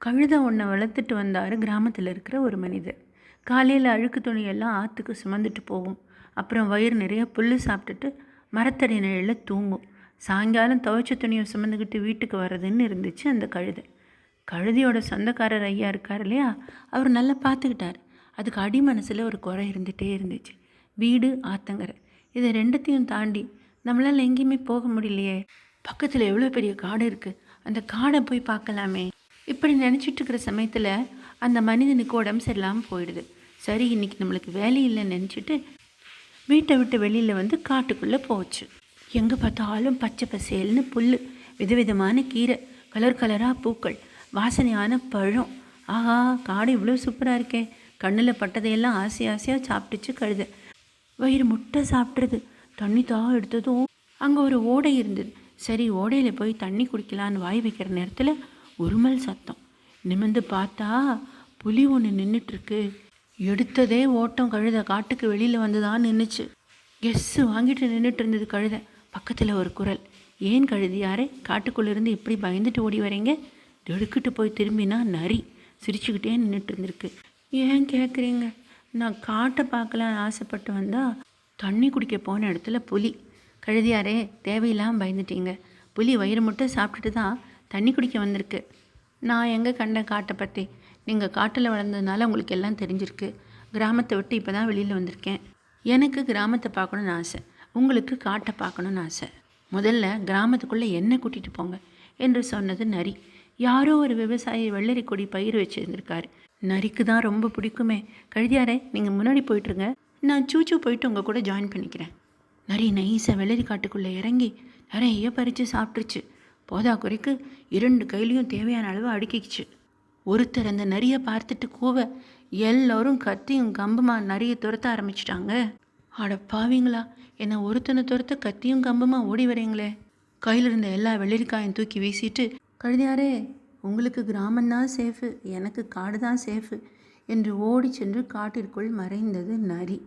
கழுதை ஒன்றை வளர்த்துட்டு வந்தார் கிராமத்தில் இருக்கிற ஒரு மனிதர். காலையில் அழுக்கு துணியெல்லாம் ஆற்றுக்கு சுமந்துட்டு போகும். அப்புறம் வயிறு நிறைய புல் சாப்பிட்டுட்டு மரத்தடி நிழலில் தூங்கும். சாயங்காலம் துவைச்ச துணியை சுமந்துக்கிட்டு வீட்டுக்கு வர்றதுன்னு இருந்துச்சு அந்த கழுதை. கழுதையோட சொந்தக்காரர் ஐயா இருக்கார் இல்லையா, அவர் நல்லா பார்த்துக்கிட்டார். அதுக்கு அடி மனசில் ஒரு குறை இருந்துகிட்டே இருந்துச்சு. வீடு, ஆத்தங்கரை, இதை ரெண்டத்தையும் தாண்டி நம்மளால் எங்கேயுமே போக முடியலையே. பக்கத்தில் எவ்வளோ பெரிய காடு இருக்குது, அந்த காடை போய் பார்க்கலாமே. இப்படி நினச்சிட்டு இருக்கிற சமயத்தில் அந்த மனிதனுக்கு உடம்பு சரியில்லாமல் போயிடுது. சரி, இன்றைக்கி நம்மளுக்கு வேலை இல்லைன்னு நினச்சிட்டு வீட்டை விட்டு வெளியில் வந்து காட்டுக்குள்ளே போச்சு. எங்கே பார்த்தாலும் பச்சை பசேல்னு புல், விதவிதமான கீரை, கலர் கலராக பூக்கள், வாசனையான பழம். ஆஹா, காடு இவ்வளோ சூப்பராக இருக்கே. கண்ணில் பட்டதையெல்லாம் ஆசை ஆசையாக சாப்பிட்டுச்சு கழுதை. வயிறு முட்டை சாப்பிட்றது. தண்ணி எடுத்ததும் அங்கே ஒரு ஓடை இருந்தது. சரி, ஓடையில் போய் தண்ணி குடிக்கலான்னு வாய் வைக்கிற நேரத்தில் உருமல் சத்தம். நிமிர்ந்து பார்த்தா புலி ஒன்று நின்றுட்டுருக்கு. எடுத்ததே ஓட்டம். கழுதை காட்டுக்கு வெளியில் வந்து தான் நின்றுச்சு. கெஸ்ஸு வாங்கிட்டு நின்றுட்டு இருந்தது கழுதை. பக்கத்தில் ஒரு குரல், ஏன் கழுதியாரே காட்டுக்குள்ளேருந்து இப்படி பயந்துட்டு ஓடி வரீங்க? எடுக்கிட்டு போய் திரும்பினா நரி சிரிச்சுக்கிட்டே நின்றுட்டு இருந்திருக்கு. ஏன் கேட்குறீங்க? நான் காட்டை பார்க்கலான்னு ஆசைப்பட்டு வந்தால் தண்ணி குடிக்க போன இடத்துல புலி. கழுதியாரே, தேவையில்லாமல் பயந்துட்டீங்க. புலி வயிறு முட்டை சாப்பிட்டுட்டு தான் தண்ணி குடிக்க வந்திருக்கு. நான் எங்கே கண்ட காட்டை பற்றி? நீங்கள் காட்டில் வளர்ந்ததுனால உங்களுக்கு எல்லாம் தெரிஞ்சிருக்கு. கிராமத்தை விட்டு இப்போ தான் வெளியில் வந்திருக்கேன். எனக்கு கிராமத்தை பார்க்கணுன்னு ஆசை, உங்களுக்கு காட்டை பார்க்கணுன்னு ஆசை. முதல்ல கிராமத்துக்குள்ளே என்ன கூட்டிகிட்டு போங்க என்று சொன்னது நரி. யாரோ ஒரு விவசாயி வெள்ளரி கொடி பயிர் வச்சுருந்துருக்காரு. நரிக்கு தான் ரொம்ப பிடிக்குமே. கழுதியாரே, நீங்கள் முன்னாடி போயிட்டுருங்க, நான் சூச்சு போயிட்டு உங்கள் கூட ஜாயின் பண்ணிக்கிறேன். நரி நைஸாக வெள்ளரி காட்டுக்குள்ளே இறங்கி நிறைய பறித்து சாப்பிட்ருச்சு. போதா குறைக்கு 2 கையிலையும் தேவையான அளவு அடுக்கிச்சு. ஒருத்தர் அந்த நரியை பார்த்துட்டு கூவ எல்லோரும் கத்தியும் கம்புமா நரியை துரத்த ஆரம்பிச்சிட்டாங்க. அட பாவீங்களா, என்னை ஒருத்தனை துரத்த கத்தியும் கம்புமா ஓடி வரீங்களே. கையில் இருந்த எல்லா வெள்ளரிக்காயும் தூக்கி வீசிட்டு, கழுதியாரே, உங்களுக்கு கிராமந்தான் சேஃபு, எனக்கு காடு தான் சேஃபு என்று ஓடி சென்று காட்டிற்குள் மறைந்தது நரி.